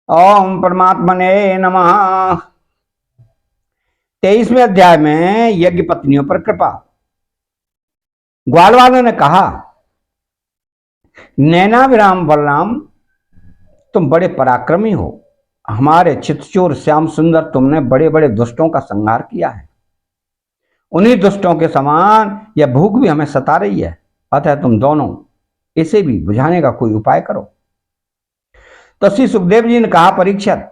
ओम परमात्मने नमः। 23वें अध्याय में यज्ञ पत्नियों पर कृपा। ग्वाल वालों ने कहा, नैना विराम बलराम, तुम बड़े पराक्रमी हो। हमारे चितचोर श्याम सुंदर तुमने बड़े बड़े दुष्टों का संहार किया है। उन्हीं दुष्टों के समान यह भूख भी हमें सता रही है। अतः तुम दोनों इसे भी बुझाने का कोई उपाय करो। तो श्री सुखदेव जी ने कहा, परीक्षित,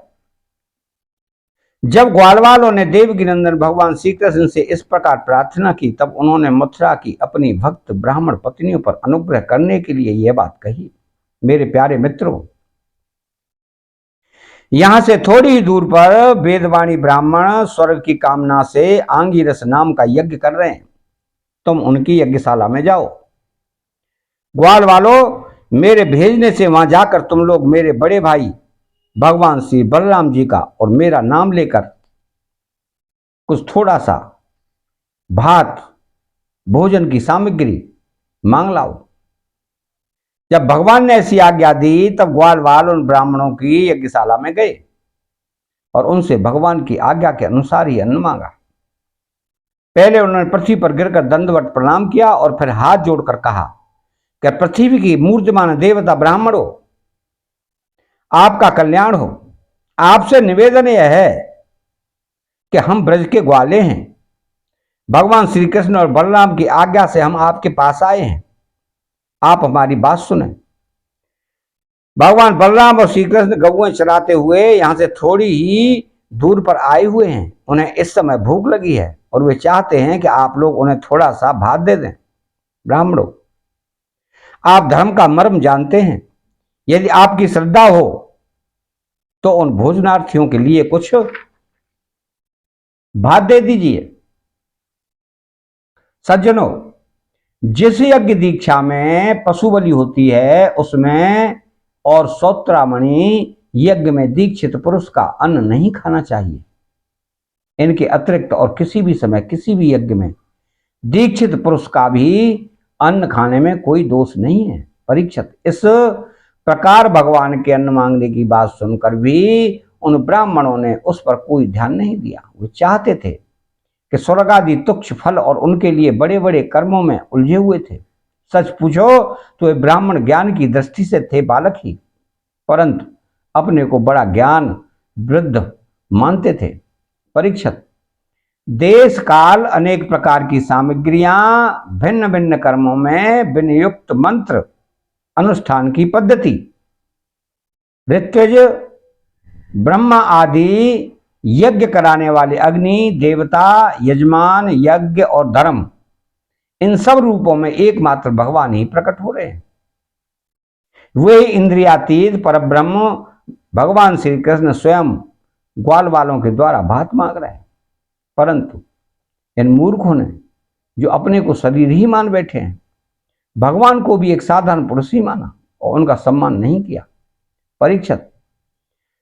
जब ग्वालवालों ने देवकी नंदन भगवान श्री कृष्ण से इस प्रकार प्रार्थना की, तब उन्होंने मथुरा की अपनी भक्त ब्राह्मण पत्नियों पर अनुग्रह करने के लिए यह बात कही। मेरे प्यारे मित्रों, यहां से थोड़ी ही दूर पर वेदवाणी ब्राह्मण स्वर्ग की कामना से आंगिरस नाम का यज्ञ कर रहे हैं। तुम उनकी यज्ञशाला में जाओ। ग्वाल वालों, मेरे भेजने से वहां जाकर तुम लोग मेरे बड़े भाई भगवान श्री बलराम जी का और मेरा नाम लेकर कुछ थोड़ा सा भात भोजन की सामग्री मांग लाओ। जब भगवान ने ऐसी आज्ञा दी, तब ग्वाल वाल उन ब्राह्मणों की यज्ञशाला में गए और उनसे भगवान की आज्ञा के अनुसार ही अन्न मांगा। पहले उन्होंने पृथ्वी पर गिरकर दंडवत प्रणाम किया और फिर हाथ जोड़कर कहा कि पृथ्वी की मूर्तिमान देवता ब्राह्मणों, आपका कल्याण हो। आपसे निवेदन यह है कि हम ब्रज के ग्वाले हैं। भगवान श्री कृष्ण और बलराम की आज्ञा से हम आपके पास आए हैं। आप हमारी बात सुने। भगवान बलराम और श्री कृष्ण गौएं चराते हुए यहां से थोड़ी ही दूर पर आए हुए हैं। उन्हें इस समय भूख लगी है और वे चाहते हैं कि आप लोग उन्हें थोड़ा सा भात दे दें। ब्राह्मणों, आप धर्म का मर्म जानते हैं। यदि आपकी श्रद्धा हो तो उन भोजनार्थियों के लिए कुछ भात दे दीजिए। सज्जनों, जिस यज्ञ दीक्षा में पशु बलि होती है, उसमें और सौत्रामणि यज्ञ में दीक्षित पुरुष का अन्न नहीं खाना चाहिए। इनके अतिरिक्त और किसी भी समय किसी भी यज्ञ में दीक्षित पुरुष का भी अन्न खाने में कोई दोष नहीं है। परीक्षित, इस प्रकार भगवान के अन्न मांगने की बात सुनकर भी उन ब्राह्मणों ने उस पर कोई ध्यान नहीं दिया। वो चाहते थे कि स्वर्ग आदि तुच्छ फल और उनके लिए बड़े बड़े कर्मों में उलझे हुए थे। सच पूछो तो वे ब्राह्मण ज्ञान की दृष्टि से थे बालक ही, परंतु अपने को बड़ा ज्ञान वृद्ध मानते थे। परीक्षित, देश काल अनेक प्रकार की सामग्रियां भिन्न भिन्न कर्मों में विनियुक्त मंत्र अनुष्ठान की पद्धति, ऋत्विज ब्रह्मा आदि यज्ञ कराने वाले अग्नि देवता, यजमान, यज्ञ और धर्म, इन सब रूपों में एकमात्र भगवान ही प्रकट हो रहे हैं। वे इंद्रियातीत परब्रह्म भगवान श्री कृष्ण स्वयं ग्वाल वालों के द्वारा भात मांग रहे हैं। परंतु इन मूर्खों ने, जो अपने को शरीर ही मान बैठे हैं, भगवान को भी एक साधारण पुरुष ही माना और उनका सम्मान नहीं किया। परीक्षित,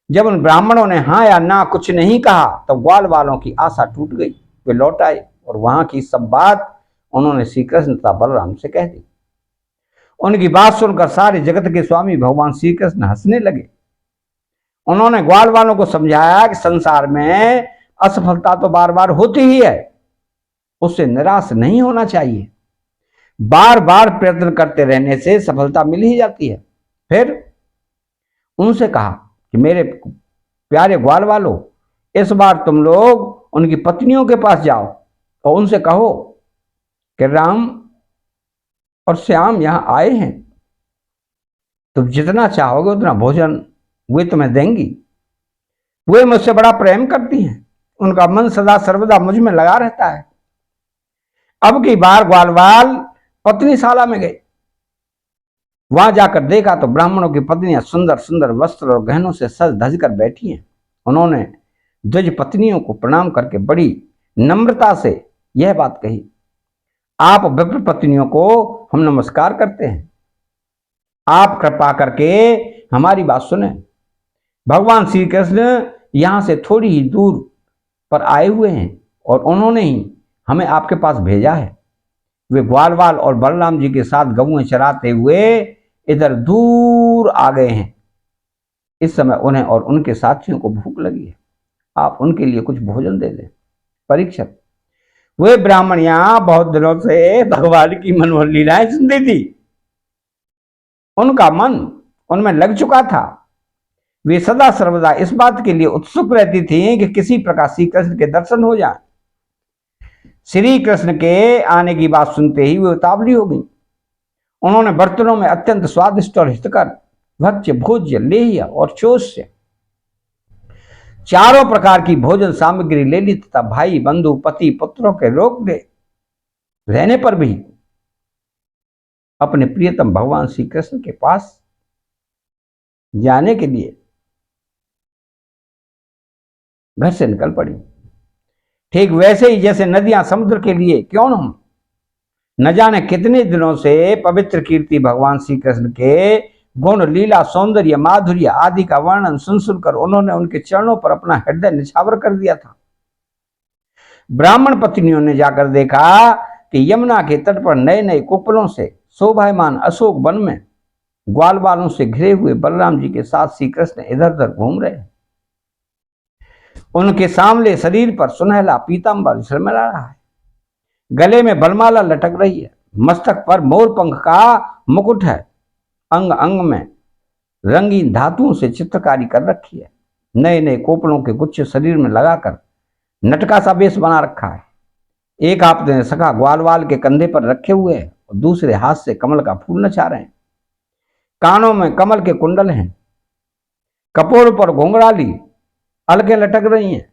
जब उन ब्राह्मणों ने हाँ या ना कुछ नहीं कहा, तो ग्वाल वालों की आशा टूट गई। वे लौट आए और वहां की सब बात उन्होंने श्री कृष्ण तथा बलराम से कह दी। उनकी बात सुनकर सारे जगत के स्वामी भगवान श्री कृष्ण हंसने लगे। उन्होंने ग्वाल वालों को समझाया कि संसार में असफलता तो बार बार होती ही है, उससे निराश नहीं होना चाहिए। बार बार प्रयत्न करते रहने से सफलता मिल ही जाती है। फिर उनसे कहा कि मेरे प्यारे ग्वाल वालों, इस बार तुम लोग उनकी पत्नियों के पास जाओ और उनसे कहो कि राम और श्याम यहां आए हैं। तुम जितना चाहोगे उतना भोजन वे तुम्हें देंगी। वे मुझसे बड़ा प्रेम करती हैं। उनका मन सदा सर्वदा मुझ में लगा रहता है। अब की बार ग्वालवाल पत्नीशाला में गए। वहां जाकर देखा तो ब्राह्मणों की पत्नियां सुंदर सुंदर वस्त्र और गहनों से सज धज कर बैठी हैं। उन्होंने द्विज पत्नियों को प्रणाम करके बड़ी नम्रता से यह बात कही, आप विप्र पत्नियों को हम नमस्कार करते हैं। आप कृपा करके हमारी बात सुने। भगवान श्री कृष्ण यहां से थोड़ी ही दूर पर आए हुए हैं और उन्होंने ही हमें आपके पास भेजा है। वे ग्वालवाल और बलराम जी के साथ गऊएं चराते हुए इधर दूर आ गए हैं। इस समय उन्हें और उनके साथियों को भूख लगी है, आप उनके लिए कुछ भोजन दे दें। परीक्षक, वे ब्राह्मण यहां बहुत दिनों से भगवान की मनोहर लीलाएं सुनती थी, उनका मन उनमें लग चुका था। वे सदा सर्वदा इस बात के लिए उत्सुक रहती थी कि किसी प्रकार श्री कृष्ण के दर्शन हो जाए। श्री कृष्ण के आने की बात सुनते ही वे उतावली हो गई। उन्होंने बर्तनों में अत्यंत स्वादिष्ट और हितकर भक्ष्य भोज्य लेह्य और चोष्य चारों प्रकार की भोजन सामग्री ले ली तथा भाई बंधु पति पुत्रों के रोक दे रहने पर भी अपने प्रियतम भगवान श्री कृष्ण के पास जाने के लिए घर से निकल पड़ी। ठीक वैसे ही जैसे नदियां समुद्र के लिए क्यों न हो, न जाने कितने दिनों से पवित्र कीर्ति भगवान श्री कृष्ण के गुण लीला सौंदर्य माधुर्य आदि का वर्णन सुन सुनकर उन्होंने उनके चरणों पर अपना हृदय निछावर कर दिया था। ब्राह्मण पत्नियों ने जाकर देखा कि यमुना के तट पर नए नए कुपलों से शोभायमान अशोक वन में ग्वाल बालों से घिरे हुए बलराम जी के साथ श्री कृष्ण इधर उधर घूम रहे हैं। उनके सांवले शरीर पर सुनहला पीतांबर झलमला रहा है, गले में बलमाला लटक रही है, मस्तक पर मोर पंख का मुकुट है, अंग अंग में रंगीन धातुओं से चित्रकारी कर रखी है, नए नए कोपलों के गुच्छे शरीर में लगाकर नटका सा वेश बना रखा है। एक आपने सखा ग्वालवाल के कंधे पर रखे हुए हैं और दूसरे हाथ से कमल का फूल नचा रहे हैं। कानों में कमल के कुंडल हैं, कपोल पर घुंघराली अलकें लटक रही हैं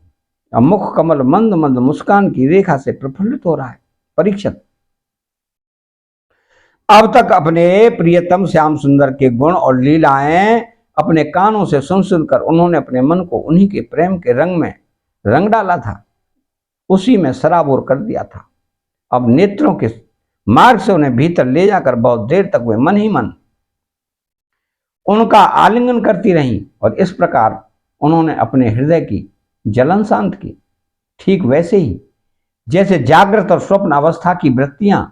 और मुख कमल मंद मंद मुस्कान की रेखा से प्रफुल्लित हो रहा है। परीक्षक, अब तक अपने प्रियतम श्याम सुंदर के गुण और लीलाएं अपने कानों से सुन सुनकर उन्होंने अपने मन को उन्हीं के प्रेम के रंग में रंग डाला था, उसी में सराबोर कर दिया था। अब नेत्रों के मार्ग से उन्हें भीतर ले जाकर बहुत देर तक वे मन ही मन उनका आलिंगन करती रहीं और इस प्रकार उन्होंने अपने हृदय की जलन शांत की। ठीक वैसे ही जैसे जागृत और स्वप्न अवस्था की वृत्तियां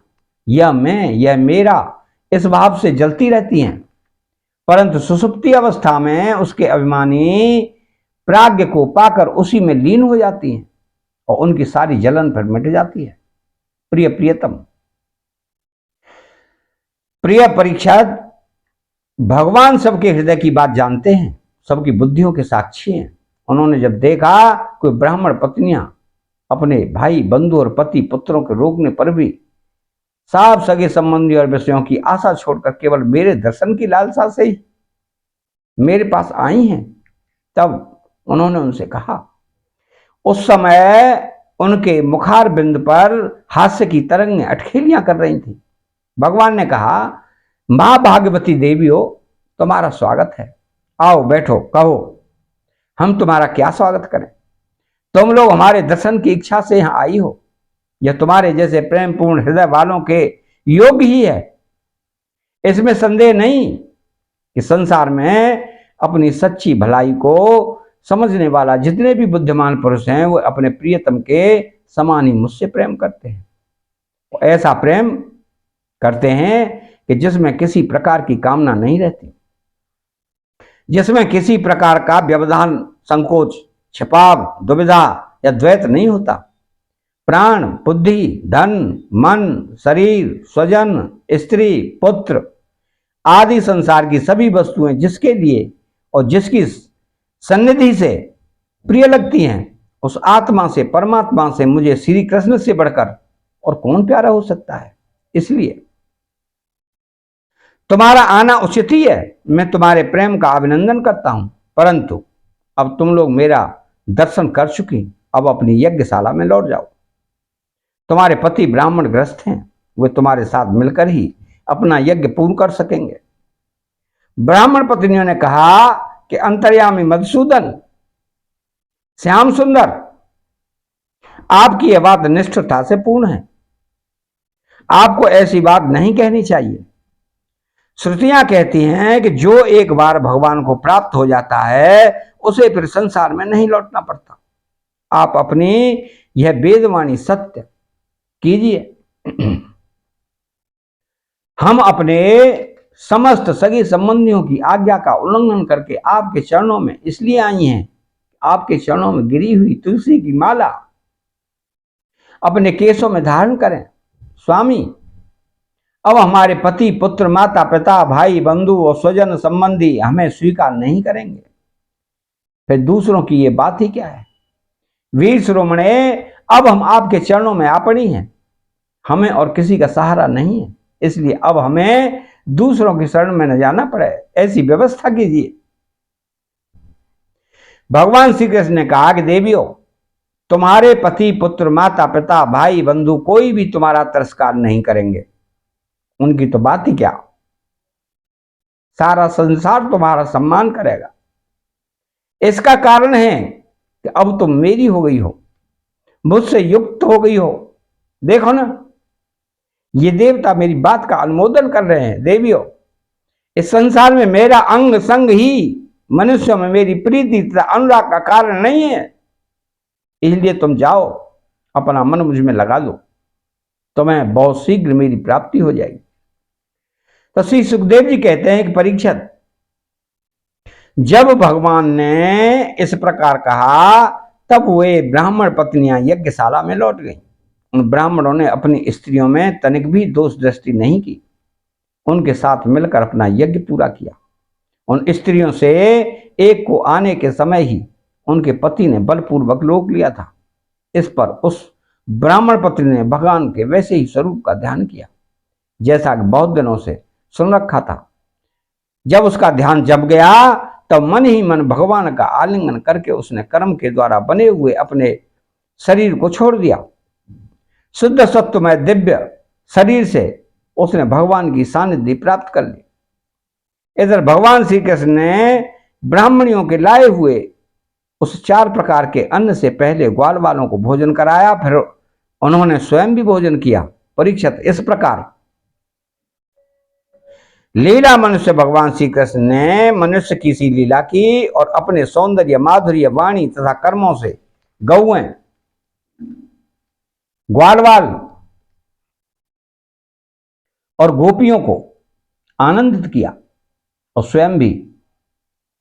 यह मैं यह मेरा इस भाव से जलती रहती हैं, परंतु सुषुप्ति अवस्था में उसके अभिमानी प्राज्ञ को पाकर उसी में लीन हो जाती हैं और उनकी सारी जलन फिर मिट जाती है। प्रिय प्रियतम, प्रिय परीक्षित, भगवान सबके हृदय की बात जानते हैं, सबकी बुद्धियों के साक्षी हैं। उन्होंने जब देखा कोई ब्राह्मण पत्नियां अपने भाई बंधु और पति पुत्रों के रोकने पर भी साफ सगे संबंधी और विषयों की आशा छोड़कर केवल मेरे दर्शन की लालसा से ही मेरे पास आई हैं, तब उन्होंने उनसे कहा। उस समय उनके मुखार बिंद पर हास्य की तरंगें अटखेलियां कर रही थी। भगवान ने कहा, मां भागवती देवी हो, तुम्हारा स्वागत है, आओ बैठो, कहो हम तुम्हारा क्या स्वागत करें। तुम लोग हमारे दर्शन की इच्छा से यहां आई हो, यह तुम्हारे जैसे प्रेम पूर्ण हृदय वालों के योग्य ही है। इसमें संदेह नहीं कि संसार में अपनी सच्ची भलाई को समझने वाला जितने भी बुद्धिमान पुरुष हैं वो अपने प्रियतम के समान ही मुझसे प्रेम करते हैं। ऐसा प्रेम करते हैं कि जिसमें किसी प्रकार की कामना नहीं रहती, जिसमें किसी प्रकार का व्यवधान संकोच छिपाव दुविधा या द्वैत नहीं होता। प्राण बुद्धि धन मन शरीर स्वजन स्त्री पुत्र आदि संसार की सभी वस्तुएं जिसके लिए और जिसकी सन्निधि से प्रिय लगती हैं, उस आत्मा से परमात्मा से मुझे श्री कृष्ण से बढ़कर और कौन प्यारा हो सकता है। इसलिए तुम्हारा आना उचित ही है। मैं तुम्हारे प्रेम का अभिनंदन करता हूं, परंतु अब तुम लोग मेरा दर्शन कर चुकी, अब अपनी यज्ञशाला में लौट जाओ। तुम्हारे पति ब्राह्मण ग्रस्त हैं, वे तुम्हारे साथ मिलकर ही अपना यज्ञ पूर्ण कर सकेंगे। ब्राह्मण पत्नियों ने कहा कि अंतर्यामी मधुसूदन, श्याम सुंदर, आपकी यह बात निष्ठुरता से पूर्ण है। आपको ऐसी बात नहीं कहनी चाहिए। श्रुतियां कहती हैं कि जो एक बार भगवान को प्राप्त हो जाता है उसे फिर संसार में नहीं लौटना पड़ता। आप अपनी यह वेदवाणी सत्य कीजिए। हम अपने समस्त सगे संबंधियों की आज्ञा का उल्लंघन करके आपके चरणों में इसलिए आई हैं, आपके चरणों में गिरी हुई तुलसी की माला अपने केशों में धारण करें। स्वामी, अब हमारे पति, पुत्र, माता पिता, भाई, बंधु और स्वजन संबंधी हमें स्वीकार नहीं करेंगे, फिर दूसरों की ये बात ही क्या है। वीर शिरोमणे, अब हम आपके चरणों में आपणी हैं, हमें और किसी का सहारा नहीं है, इसलिए अब हमें दूसरों की शरण में न जाना पड़े, ऐसी व्यवस्था कीजिए। भगवान श्री कृष्ण ने कहा कि देवियों, तुम्हारे पति, पुत्र, माता पिता, भाई, बंधु कोई भी तुम्हारा तिरस्कार नहीं करेंगे, उनकी तो बात ही क्या, सारा संसार तुम्हारा सम्मान करेगा। इसका कारण है कि अब तुम मेरी हो गई हो, मुझसे युक्त हो गई हो। देखो ना, ये देवता मेरी बात का अनुमोदन कर रहे हैं। देवियों, इस संसार में मेरा अंग संग ही मनुष्यों में मेरी प्रीति तथा अनुराग का कारण नहीं है, इसलिए तुम जाओ, अपना मन मुझ में लगा लो, तुम्हें बहुत शीघ्र मेरी प्राप्ति हो जाएगी। तो श्री सुखदेव जी कहते हैं कि परीक्षित, जब भगवान ने इस प्रकार कहा तब वे ब्राह्मण पत्नियां यज्ञशाला में लौट गईं। उन ब्राह्मणों ने अपनी स्त्रियों में तनिक भी दोष दृष्टि नहीं की, उनके साथ मिलकर अपना यज्ञ पूरा किया। उन स्त्रियों से एक को आने के समय ही उनके पति ने बलपूर्वक रोक लिया था। इस पर उस ब्राह्मण पत्नी ने भगवान के वैसे ही स्वरूप का ध्यान किया जैसा कि बहुत दिनों से सुन रखा था। जब उसका ध्यान जम गया तब मन ही मन भगवान का आलिंगन करके उसने कर्म के द्वारा बने हुए अपने शरीर को छोड़ दिया। शुद्ध सत्वमय दिव्य शरीर से उसने भगवान की सानिध्य प्राप्त कर ली। इधर भगवान श्री कृष्ण ने ब्राह्मणियों के लाए हुए उस 4 प्रकार के अन्न से पहले ग्वाल वालों को भोजन कराया, फिर उन्होंने स्वयं भी भोजन किया। परीक्षित, इस प्रकार लीला मनुष्य भगवान श्री कृष्ण ने मनुष्य की सी लीला की और अपने सौंदर्य, माधुर्य, वाणी तथा कर्मों से गौएं, ग्वालवाल और गोपियों को आनंदित किया और स्वयं भी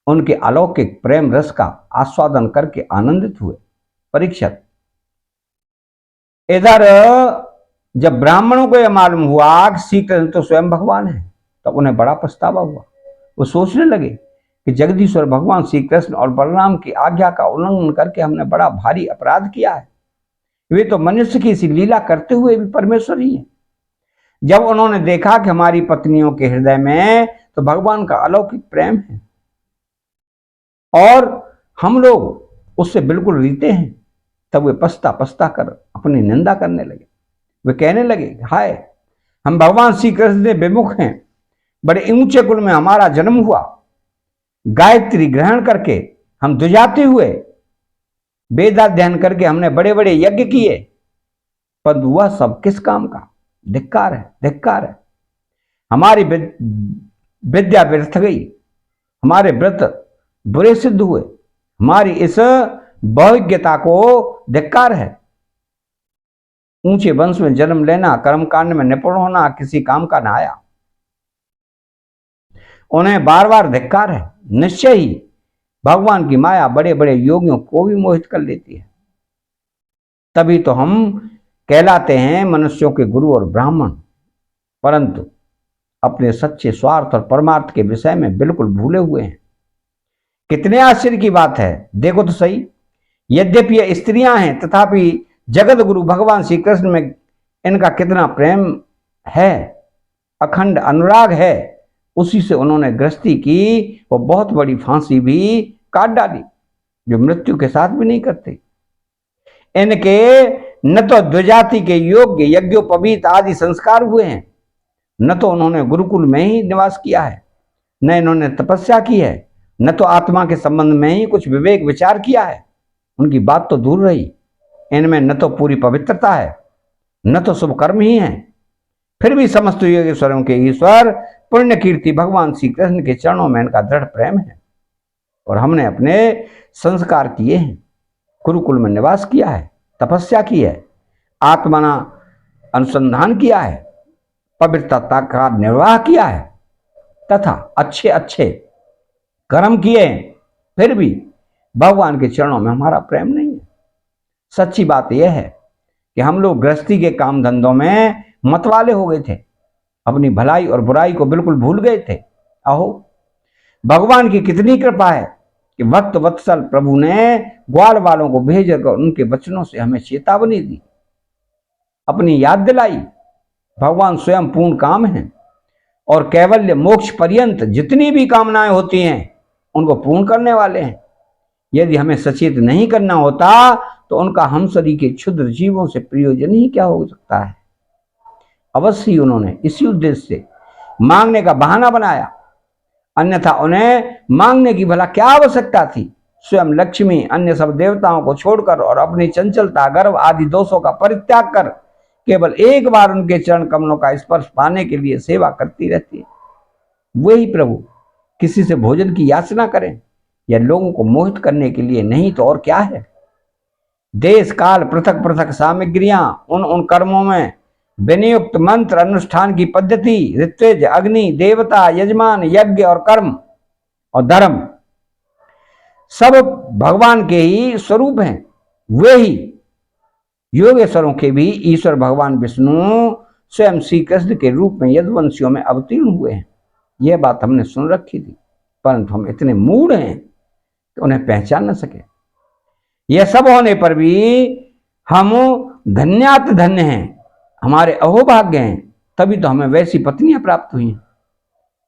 उनके अलौकिक प्रेम रस का आस्वादन करके आनंदित हुए। परीक्षित, इधर जब ब्राह्मणों को यह मालूम हुआ कि श्री कृष्ण तो स्वयं भगवान है, तब तो उन्हें बड़ा पछतावा हुआ। वो सोचने लगे कि जगदीश्वर भगवान श्री कृष्ण और बलराम की आज्ञा का उल्लंघन करके हमने बड़ा भारी अपराध किया है। वे तो मनुष्य की सी लीला करते हुए भी परमेश्वर ही है। जब उन्होंने देखा कि हमारी पत्नियों के हृदय में तो भगवान का अलौकिक प्रेम है और हम लोग उससे बिल्कुल रीते हैं, तब वे पछता कर अपनी निंदा करने लगे। वे कहने लगे, हाय, हम भगवान श्री कृष्ण से विमुख हैं, बड़े ऊंचे कुल में हमारा जन्म हुआ, गायत्री ग्रहण करके हम दुजाते हुए वेदाध्ययन करके हमने बड़े बड़े यज्ञ किए, पर वह सब किस काम का? धिक्कार है, धिक्कार है। हमारी विद्या व्यर्थ गई, हमारे व्रत बुरे सिद्ध हुए, हमारी इस बहुज्ञता को धिक्कार है। ऊंचे वंश में जन्म लेना, कर्मकांड में निपुण होना किसी काम का ना आया। उन्हें बार बार धिक्कार है। निश्चय ही भगवान की माया बड़े बड़े योगियों को भी मोहित कर लेती है। तभी तो हम कहलाते हैं मनुष्यों के गुरु और ब्राह्मण, परंतु अपने सच्चे स्वार्थ और परमार्थ के विषय में बिल्कुल भूले हुए हैं। कितने आश्चर्य की बात है, देखो तो सही। यद्यपि ये स्त्रियां हैं तथापि जगत गुरु भगवान श्री कृष्ण में इनका कितना प्रेम है, अखंड अनुराग है। उसी से उन्होंने गृहस्थी की, वो बहुत बड़ी फांसी भी काट डाली जो मृत्यु के साथ भी नहीं करते। इनके न तो द्विजाति के योग्य यज्ञोपवीत आदि संस्कार हुए हैं, न तो उन्होंने गुरुकुल में ही निवास किया है, न इन्होंने तपस्या की है, न तो आत्मा के संबंध में ही कुछ विवेक विचार किया है। उनकी बात तो दूर रही, इनमें न तो पूरी पवित्रता है, न तो शुभ कर्म ही है। फिर भी समस्त योगेश्वरों के ईश्वर पुण्य कीर्ति भगवान श्री कृष्ण के चरणों में इनका दृढ़ प्रेम है और हमने अपने संस्कार किए हैं, गुरुकुल में निवास किया है, तपस्या की है, आत्मना अनुसंधान किया है, पवित्रता का निर्वाह किया है तथा अच्छे अच्छे कर्म किए हैं, फिर भी भगवान के चरणों में हमारा प्रेम नहीं है। सच्ची बात यह है कि हम लोग गृहस्थी के काम धंधों में मतवाले हो गए थे, अपनी भलाई और बुराई को बिल्कुल भूल गए थे। अहो, भगवान की कितनी कृपा है कि भक्त वत्सल प्रभु ने ग्वाल वालों को भेजकर उनके वचनों से हमें चेतावनी दी, अपनी याद दिलाई। भगवान स्वयं पूर्ण काम है और कैवल्य मोक्ष पर्यंत जितनी भी कामनाएं होती हैं उनको पूर्ण करने वाले हैं। यदि हमें सचेत नहीं करना होता तो उनका हम सभी के क्षुद्र जीवों से प्रयोजन ही क्या हो सकता है। अवश्य ही उन्होंने इसी उद्देश्य से मांगने का बहाना बनाया, अन्यथा उन्हें मांगने की भला क्या आवश्यकता थी। स्वयं लक्ष्मी अन्य सब देवताओं को छोड़कर और अपनी चंचलता, गर्व आदि दोषों का परित्याग कर केवल एक बार उनके चरण कमलों का स्पर्श पाने के लिए सेवा करती रहती है। वही प्रभु किसी से भोजन की याचना करें या लोगों को मोहित करने के लिए, नहीं तो और क्या है। देश काल पृथक पृथक सामग्रियां, उन कर्मों में विनियुक्त मंत्र, अनुष्ठान की पद्धति, ऋत्विज, अग्नि, देवता, यजमान, यज्ञ और कर्म और धर्म सब भगवान के ही स्वरूप हैं। वे ही योगेश्वरों के भी ईश्वर भगवान विष्णु स्वयं श्री कृष्ण के रूप में यदुवंशियों में अवतीर्ण हुए हैं। यह बात हमने सुन रखी थी, परंतु हम इतने मूढ़ हैं कि उन्हें पहचान न सके। यह सब होने पर भी हम धन्यात धन्य हैं, हमारे अहोभाग्य हैं, तभी तो हमें वैसी पत्नियां प्राप्त हुई हैं।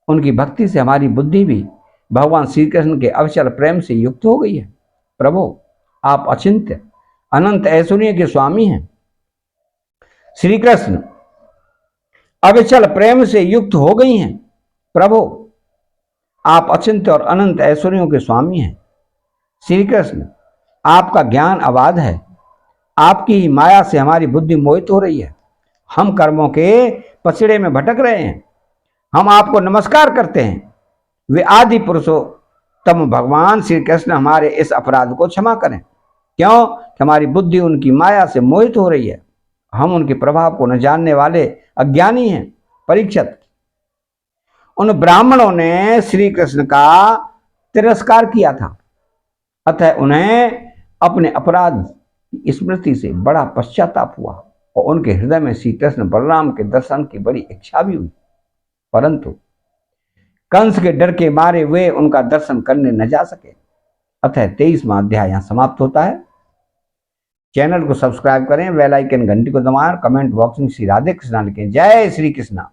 उनकी भक्ति से हमारी बुद्धि भी भगवान श्री कृष्ण के अविचल प्रेम से युक्त हो गई है। प्रभु, आप अचिंत्य अनंत ऐश्वर्य के स्वामी हैं। श्री कृष्ण अविचल प्रेम से युक्त हो गई हैं। प्रभु, आप अचिंत्य और अनंत ऐश्वर्यों के स्वामी हैं। श्री कृष्ण, आपका ज्ञान अबाध है, आपकी ही माया से हमारी बुद्धि मोहित हो रही है। हम कर्मों के पचड़े में भटक रहे हैं। हम आपको नमस्कार करते हैं। वे आदि पुरुषोत्तम भगवान श्री कृष्ण हमारे इस अपराध को क्षमा करें। क्यों कि हमारी बुद्धि उनकी माया से मोहित हो रही है। हम उनके प्रभाव को न जानने वाले अज्ञानी हैं। परीक्षित, उन ब्राह्मणों ने श्री कृष्ण का तिरस्कार किया था, अतः उन्हें अपने अपराध की स्मृति से बड़ा पश्चाताप हुआ और उनके हृदय में श्री कृष्ण बलराम के दर्शन की बड़ी इच्छा भी हुई, परंतु कंस के डर के मारे वे उनका दर्शन करने न जा सके। अतः 23वां अध्याय यहां समाप्त होता है। चैनल को सब्सक्राइब करें, बेल आइकन घंटी को दबाएं, कमेंट बॉक्स में श्री राधे कृष्णा लिखें। जय श्री कृष्णा।